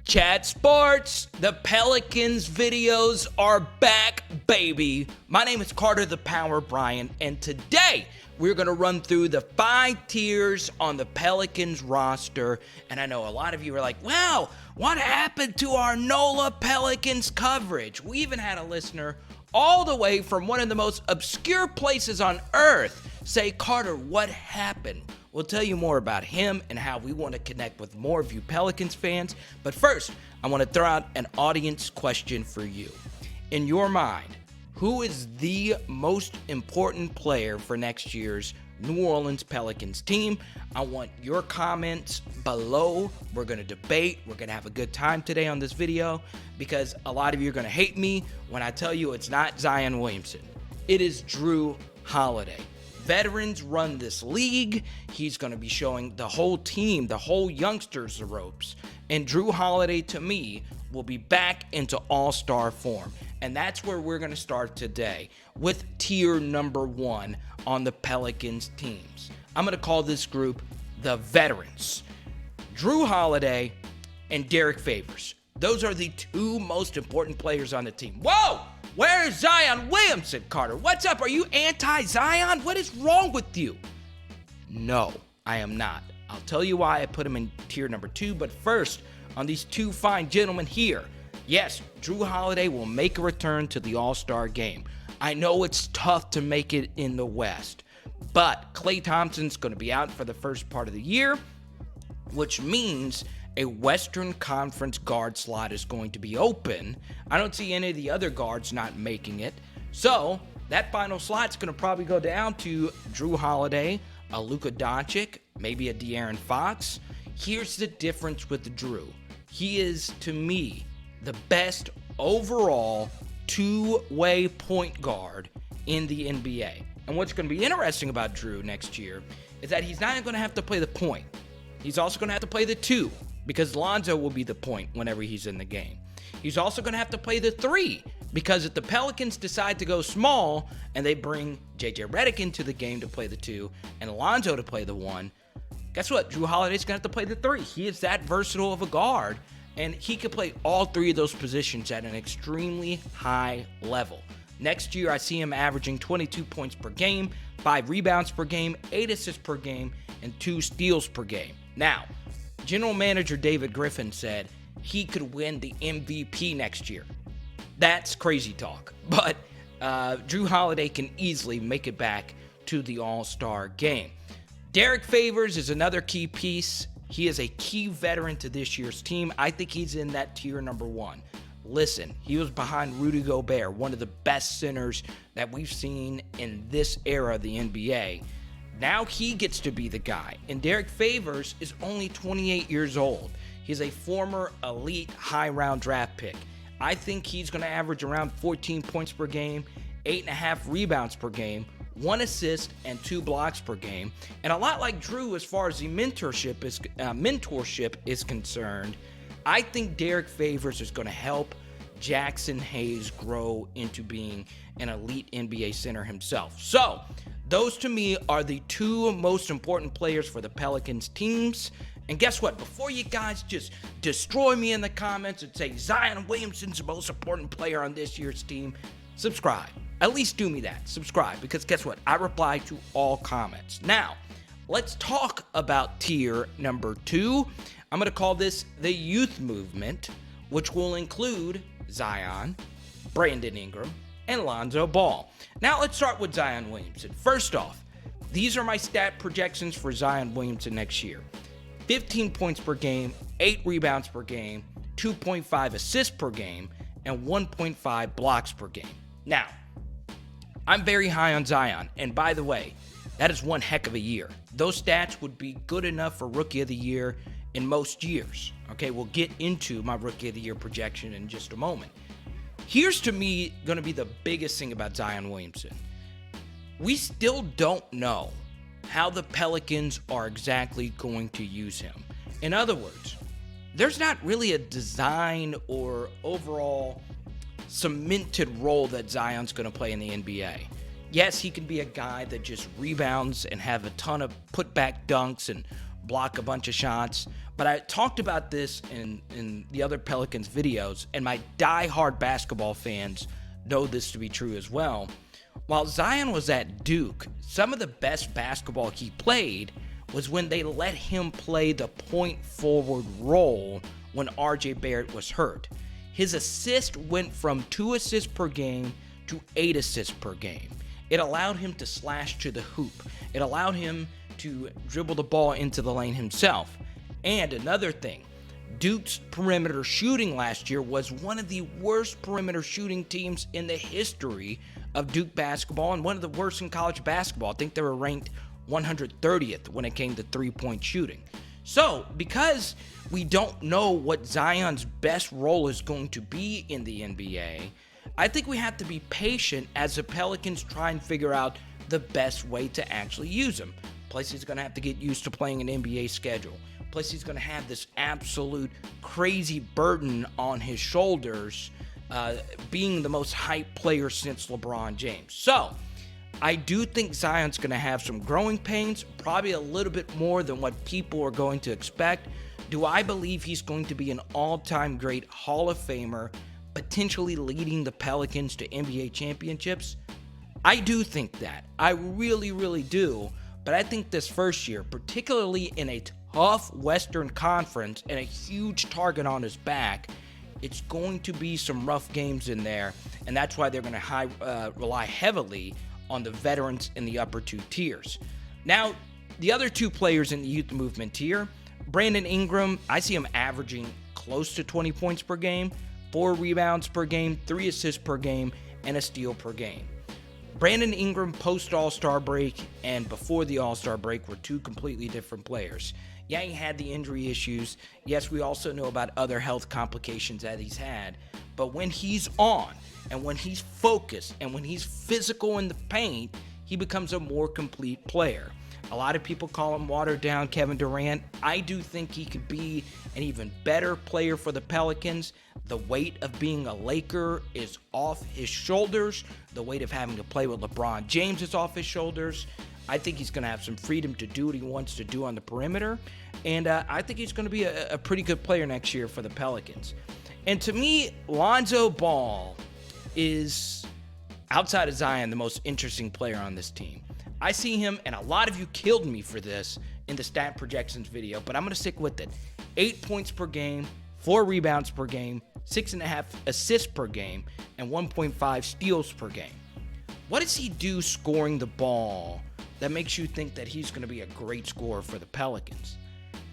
Chat Sports, the Pelicans videos are back, baby. My name is Carter the Power Bryant, and today we're going to run through the 5 tiers on the Pelicans roster. And I know a lot of you are like, wow, what happened to our NOLA Pelicans coverage? We even had a listener all the way from one of the most obscure places on earth say, Carter, what happened? We'll tell you more about him and how we want to connect with more of you Pelicans fans. But first, I want to throw out an audience question for you. In your mind, who is the most important player for next year's New Orleans Pelicans team? I want your comments below. We're going to debate. We're going to have a good time today on this video because a lot of you are going to hate me when I tell you it's not Zion Williamson. It is Jrue Holiday. Veterans run this league. He's going to be showing the whole team, the whole youngsters, the ropes. And Jrue Holiday, to me, will be back into all-star form. And that's where we're going to start today with tier number 1 on the Pelicans teams. I'm going to call this group the veterans. Jrue Holiday and Derrick Favors. Those are the 2 most important players on the team. Whoa! Where is Zion Williamson, Carter? What's up? Are you anti-Zion? What is wrong with you? No, I am not. I'll tell you why I put him in tier number 2. But first, on these 2 fine gentlemen here, yes, Jrue Holiday will make a return to the All-Star game. I know it's tough to make it in the West, but Klay Thompson's going to be out for the first part of the year, which means a Western Conference guard slot is going to be open. I don't see any of the other guards not making it. So that final slot's going to probably go down to Jrue Holiday, a Luka Doncic, maybe a De'Aaron Fox. Here's the difference with Jrue. He is, to me, the best overall 2-way point guard in the NBA. And what's going to be interesting about Jrue next year is that he's not going to have to play the point. He's also going to have to play the 2 because Lonzo will be the point whenever he's in the game. He's also going to have to play the 3 because if the Pelicans decide to go small and they bring Redick into the game to play the 2 and Lonzo to play the 1, guess what? Jrue Holiday's going to have to play the 3. He is that versatile of a guard, and he can play all 3 of those positions at an extremely high level. Next year, I see him averaging 22 points per game, 5 rebounds per game, 8 assists per game, and 2 steals per game. Now, General Manager David Griffin said he could win the MVP next year. That's crazy talk, but Jrue Holiday can easily make it back to the All-Star game. Derrick Favors is another key piece. He is a key veteran to this year's team. I think he's in that tier number 1. Listen, he was behind Rudy Gobert, one of the best centers that we've seen in this era of the NBA. Now he gets to be the guy, and Derrick Favors is only 28 years old. He's a former elite high-round draft pick. I think he's going to average around 14 points per game, 8.5 rebounds per game, 1 assist, and 2 blocks per game. And a lot like Jrue as far as the mentorship is concerned, I think Derrick Favors is going to help Jaxson Hayes grow into being an elite NBA center himself. So, those to me are the 2 most important players for the Pelicans teams. And guess what? Before you guys just destroy me in the comments and say Zion Williamson's the most important player on this year's team, subscribe. At least do me that. Subscribe, because guess what? I reply to all comments. Now, let's talk about tier number 2. I'm going to call this the youth movement, which will include Zion, Brandon Ingram, and Lonzo Ball. Now let's start with Zion Williamson. First off, these are my stat projections for Zion Williamson next year. 15 points per game, 8 rebounds per game, 2.5 assists per game, and 1.5 blocks per game. Now, I'm very high on Zion, and by the way, that is one heck of a year. Those stats would be good enough for Rookie of the Year in most years. Okay, we'll get into my Rookie of the Year projection in just a moment. Here's to me going to be the biggest thing about Zion Williamson. We still don't know how the Pelicans are exactly going to use him. In other words, there's not really a design or overall cemented role that Zion's going to play in the NBA. Yes, he can be a guy that just rebounds and have a ton of putback dunks and block a bunch of shots. But I talked about this in the other Pelicans videos, and my die-hard basketball fans know this to be true as well. While Zion was at Duke, some of the best basketball he played was when they let him play the point forward role when RJ Barrett was hurt. His assist went from 2 assists per game to 8 assists per game. It allowed him to slash to the hoop. It allowed him to dribble the ball into the lane himself. And another thing, Duke's perimeter shooting last year was one of the worst perimeter shooting teams in the history of Duke basketball and one of the worst in college basketball. I think they were ranked 130th when it came to three-point shooting. So, because we don't know what Zion's best role is going to be in the NBA, I think we have to be patient as the Pelicans try and figure out the best way to actually use him. Plus, he's going to have to get used to playing an NBA schedule. Plus, he's going to have this absolute crazy burden on his shoulders, being the most hyped player since LeBron James. So, I do think Zion's going to have some growing pains, probably a little bit more than what people are going to expect. Do I believe he's going to be an all-time great Hall of Famer, potentially leading the Pelicans to NBA championships? I do think that. I really, really do. But I think this first year, particularly in a tough Western Conference and a huge target on his back, it's going to be some rough games in there, and that's why they're going to rely heavily on the veterans in the upper two tiers. Now, the other two players in the youth movement tier, Brandon Ingram, I see him averaging close to 20 points per game, 4 rebounds per game, 3 assists per game, and a steal per game. Brandon Ingram post All-Star break and before the All-Star break were two completely different players. Yeah, he had the injury issues. Yes, we also know about other health complications that he's had. But when he's on, and when he's focused, and when he's physical in the paint, he becomes a more complete player. A lot of people call him watered down Kevin Durant. I do think he could be an even better player for the Pelicans. The weight of being a Laker is off his shoulders. The weight of having to play with LeBron James is off his shoulders. I think he's going to have some freedom to do what he wants to do on the perimeter. And I think he's going to be a pretty good player next year for the Pelicans. And to me, Lonzo Ball is, outside of Zion, the most interesting player on this team. I see him, and a lot of you killed me for this in the stat projections video, but I'm going to stick with it. 8 points per game, 4 rebounds per game, 6.5 assists per game, and 1.5 steals per game. What does he do scoring the ball that makes you think that he's going to be a great scorer for the Pelicans?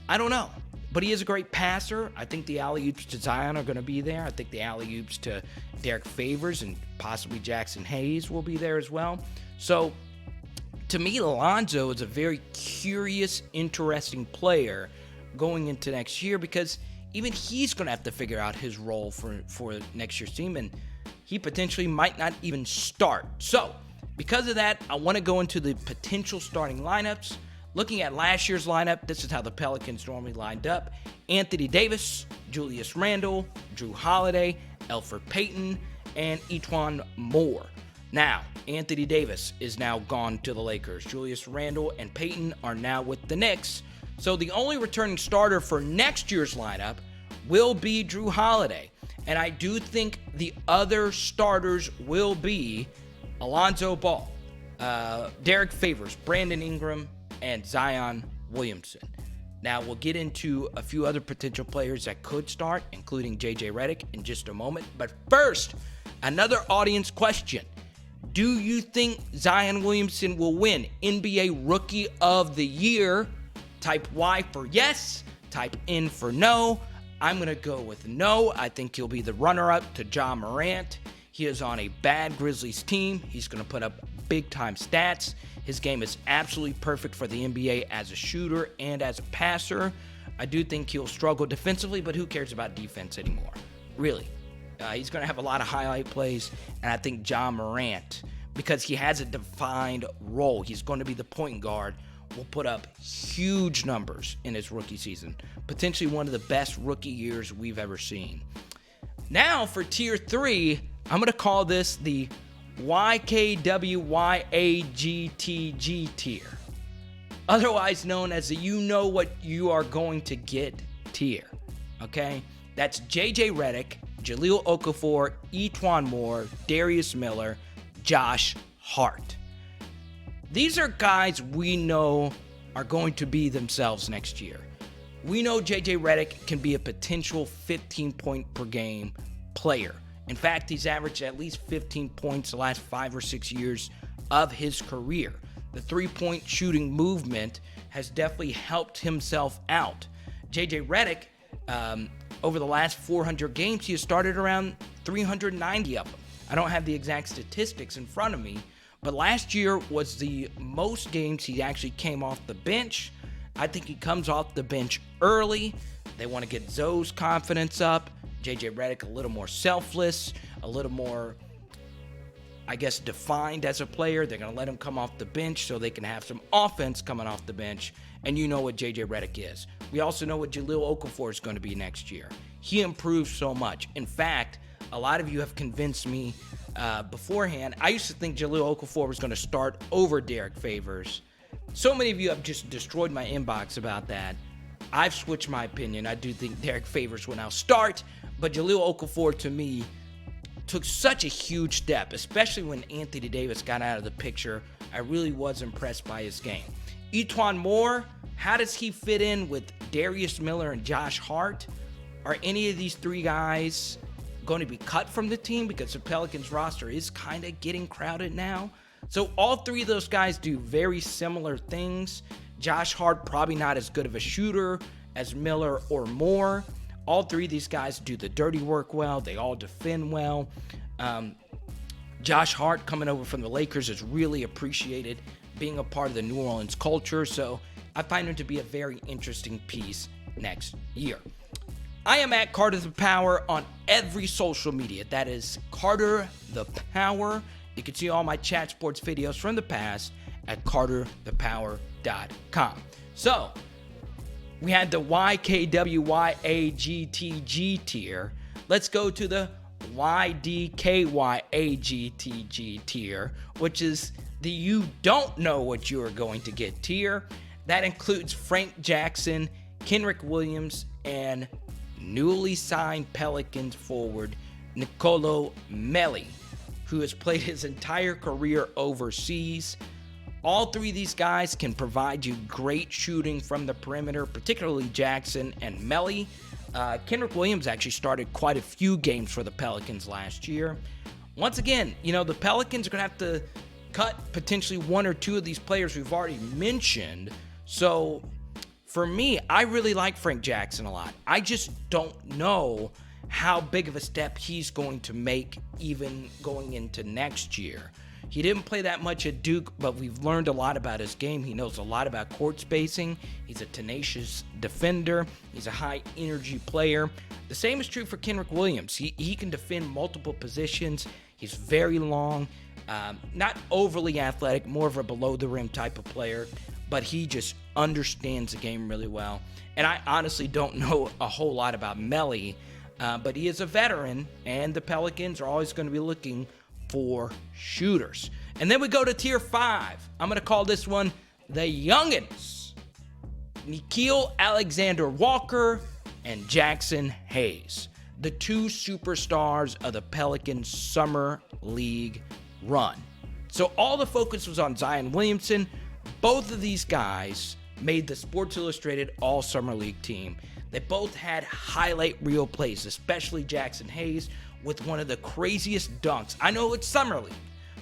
I don't know, but he is a great passer. I think the alley-oops to Zion are going to be there. I think the alley-oops to Derrick Favors and possibly Jaxson Hayes will be there as well. So, to me, Lonzo is a very curious, interesting player going into next year because even he's going to have to figure out his role for next year's team, and he potentially might not even start. So, because of that, I want to go into the potential starting lineups. Looking at last year's lineup, this is how the Pelicans normally lined up. Anthony Davis, Julius Randle, Jrue Holiday, Elfrid Payton, and E'Twaun Moore. Now, Anthony Davis is now gone to the Lakers. Julius Randle and Payton are now with the Knicks. So the only returning starter for next year's lineup will be Jrue Holiday. And I do think the other starters will be Alonzo Ball, Derrick Favors, Brandon Ingram, and Zion Williamson. Now, we'll get into a few other potential players that could start, including JJ Redick, in just a moment. But first, another audience question. Do you think Zion Williamson will win NBA Rookie of the Year? Type Y for yes, type N for no. I'm going to go with no. I think he'll be the runner-up to Ja Morant. He is on a bad Grizzlies team. He's going to put up big-time stats. His game is absolutely perfect for the NBA as a shooter and as a passer. I do think he'll struggle defensively, but who cares about defense anymore? Really. He's going to have a lot of highlight plays, and I think Ja Morant, because he has a defined role, he's going to be the point guard, will put up huge numbers in his rookie season. Potentially one of the best rookie years we've ever seen. Now for Tier 3, I'm going to call this the YKWYAGTG tier. otherwise known as the you know what you are going to get tier. Okay? That's JJ Redick, Jahlil Okafor, E'Twaun Moore, Darius Miller, Josh Hart. These are guys we know are going to be themselves next year. We know JJ Redick can be a potential 15-point per game player. In fact, he's averaged at least 15 points the last 5 or 6 years of his career. The three-point shooting movement has definitely helped himself out. JJ Redick, over the last 400 games, he has started around 390 of them. I don't have the exact statistics in front of me, but last year was the most games he actually came off the bench. I think he comes off the bench early. They want to get Zoe's confidence up. JJ Redick a little more selfless, a little more, I guess, defined as a player. They're going to let him come off the bench so they can have some offense coming off the bench. And you know what JJ Redick is. We also know what Jahlil Okafor is going to be next year. He improved so much. In fact, a lot of you have convinced me beforehand. I used to think Jahlil Okafor was going to start over Derrick Favors. So many of you have just destroyed my inbox about that. I've switched my opinion. I do think Derrick Favors will now start, but Jahlil Okafor, to me, took such a huge step, especially when Anthony Davis got out of the picture. I really was impressed by his game. E'Twaun Moore, how does he fit in with Darius Miller and Josh Hart? Are any of these three guys going to be cut from the team because the Pelicans roster is kind of getting crowded now? So all three of those guys do very similar things. Josh Hart probably not as good of a shooter as Miller or Moore. All three of these guys do the dirty work well. They all defend well. Josh Hart, coming over from the Lakers, is really appreciated being a part of the New Orleans culture. So I find him to be a very interesting piece next year. I am at Carter the Power on every social media. That is Carter the Power. You can see all my chat sports videos from the past at carterthepower.com. So, we had the YKWYAGTG tier. Let's go to the YDKYAGTG tier, which is the you don't know what you are going to get tier. That includes Frank Jaxson, Kenrich Williams, and newly signed Pelicans forward Nickeil, who has played his entire career overseas. All three of these guys can provide you great shooting from the perimeter, particularly Jaxson and Melly. Kenrich Williams actually started quite a few games for the Pelicans last year. Once again, the Pelicans are going to have to cut potentially one or two of these players we've already mentioned. So for me, I really like Frank Jaxson a lot. I just don't know how big of a step he's going to make even going into next year. He didn't play that much at Duke, but we've learned a lot about his game. He knows a lot about court spacing. He's a tenacious defender. He's a high-energy player. The same is true for Kenrich Williams. He can defend multiple positions. He's very long, not overly athletic, more of a below-the-rim type of player, but he just understands the game really well. And I honestly don't know a whole lot about Melly, but he is a veteran, and the Pelicans are always going to be looking for shooters. And then we go to tier 5. I'm going to call this one the YOUNGIN'S. Nickeil Alexander-Walker and Jaxson Hayes, the two superstars of the Pelicans Summer League run. So all the focus was on Zion Williamson. Both of these guys made the Sports Illustrated All-Summer League team. They both had highlight reel plays, especially Jaxson Hayes, with one of the craziest dunks. I know it's Summer League,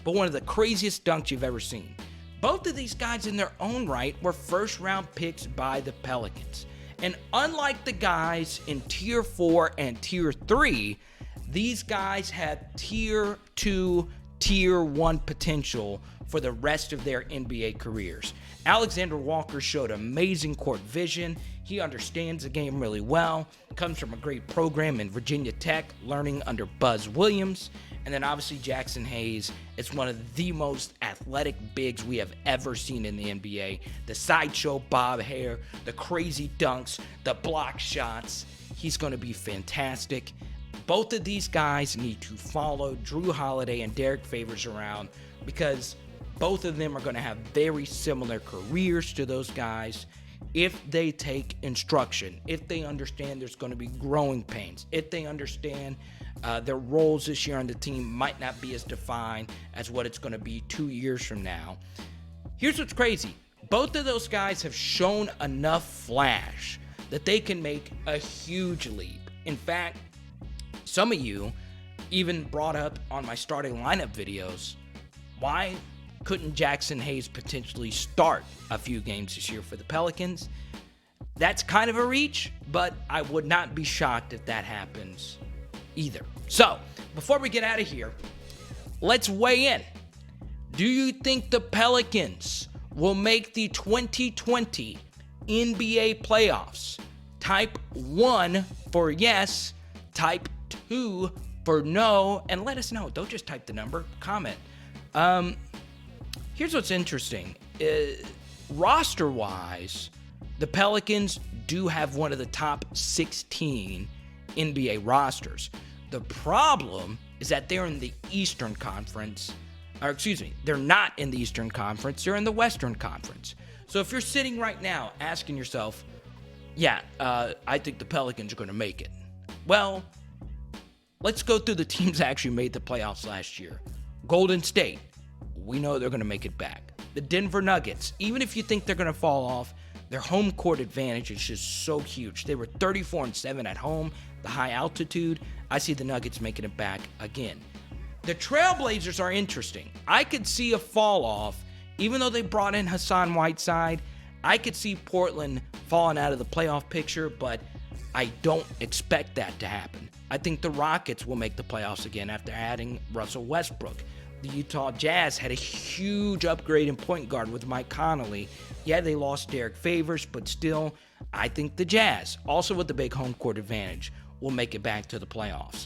but one of the craziest dunks you've ever seen. Both of these guys in their own right were first-round picks by the Pelicans. And unlike the guys in Tier 4 and Tier 3, these guys have Tier 2, Tier 1 potential for the rest of their NBA careers. Alexander Walker showed amazing court vision. He understands the game really well, comes from a great program in Virginia Tech, learning under Buzz Williams. And then obviously Jaxson Hayes is one of the most athletic bigs we have ever seen in the NBA. The sideshow bob hair, the crazy dunks, the block shots. He's going to be fantastic. Both of these guys need to follow Jrue Holiday and Derrick Favors around, because both of them are going to have very similar careers to those guys if they take instruction, if they understand there's going to be growing pains, if they understand their roles this year on the team might not be as defined as what it's going to be 2 years from now. Here's what's crazy. Both of those guys have shown enough flash that they can make a huge leap. In fact, some of you even brought up on my starting lineup videos, why couldn't Jaxson Hayes potentially start a few games this year for the Pelicans? That's kind of a reach, but I would not be shocked if that happens either. So, before we get out of here, let's weigh in. Do you think the Pelicans will make the 2020 NBA playoffs? Type 1 for yes, type 2 for no, and let us know. Don't just type the number, comment. Here's what's interesting. Roster-wise, the Pelicans do have one of the top 16 NBA rosters. The problem is that they're in the Eastern Conference. They're not in the Eastern Conference. They're in the Western Conference. So if you're sitting right now asking yourself, I think the Pelicans are going to make it. Well, let's go through the teams that actually made the playoffs last year. Golden State, we know they're going to make it back. The Denver Nuggets, even if you think they're going to fall off, their home court advantage is just so huge. They were 34-7 at home, the high altitude. I see the Nuggets making it back again. The Trailblazers are interesting. I could see a fall off, even though they brought in Hassan Whiteside. I could see Portland falling out of the playoff picture, but I don't expect that to happen. I think the Rockets will make the playoffs again after adding Russell Westbrook. The Utah Jazz had a huge upgrade in point guard with Mike Conley. Yeah, they lost Derrick Favors, but still, I think the Jazz, also with the big home court advantage, will make it back to the playoffs.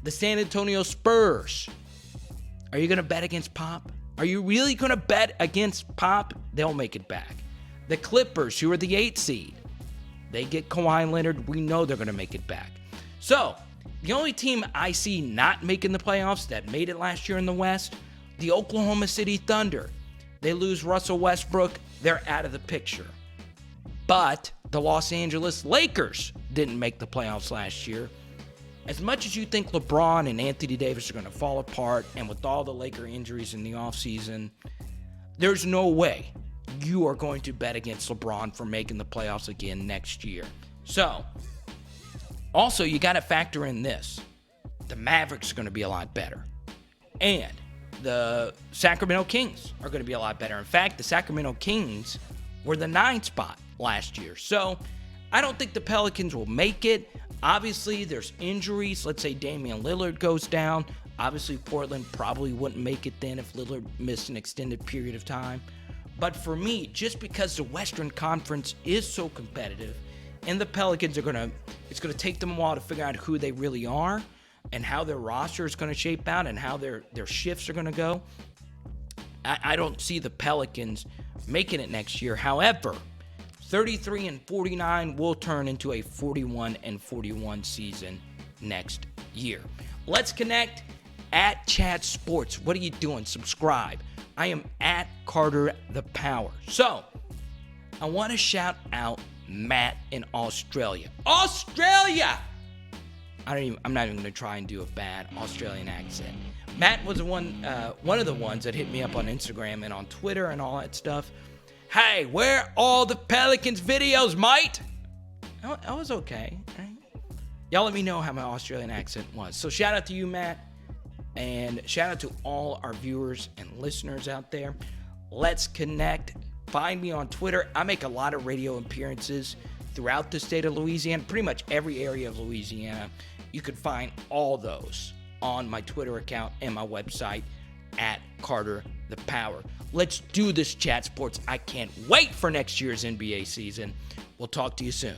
The San Antonio Spurs. Are you going to bet against Pop? Are you really going to bet against Pop? They'll make it back. The Clippers, who are the 8th seed, they get Kawhi Leonard. We know they're going to make it back. So, the only team I see not making the playoffs that made it last year in the West, the Oklahoma City Thunder. They lose Russell Westbrook. They're out of the picture. But the Los Angeles Lakers didn't make the playoffs last year. As much as you think LeBron and Anthony Davis are going to fall apart, and with all the Laker injuries in the offseason, there's no way you are going to bet against LeBron for making the playoffs again next year. So, also, you got to factor in this. The Mavericks are going to be a lot better. And the Sacramento Kings are going to be a lot better. In fact, the Sacramento Kings were the 9th spot last year. So, I don't think the Pelicans will make it. Obviously, there's injuries. Let's say Damian Lillard goes down. Obviously, Portland probably wouldn't make it then if Lillard missed an extended period of time. But for me, just because the Western Conference is so competitive, and the Pelicans it's going to take them a while to figure out who they really are and how their roster is going to shape out and how their shifts are going to go. I don't see the Pelicans making it next year. However, 33-49 will turn into a 41-41 season next year. Let's connect at Chat Sports. What are you doing? Subscribe. I am at Carter the Power. So, I want to shout out Matt in Australia. Australia! I'm not even going to try and do a bad Australian accent. Matt was one of the ones that hit me up on Instagram and on Twitter and all that stuff. Hey, where are all the Pelicans videos, mate? I was okay. Right? Y'all let me know how my Australian accent was. So shout out to you, Matt. And shout out to all our viewers and listeners out there. Let's connect. Find me on Twitter. I make a lot of radio appearances throughout the state of Louisiana, pretty much every area of Louisiana. You can find all those on my Twitter account and my website at Carter the Power. Let's do this, Chat Sports. I can't wait for next year's NBA season. We'll talk to you soon.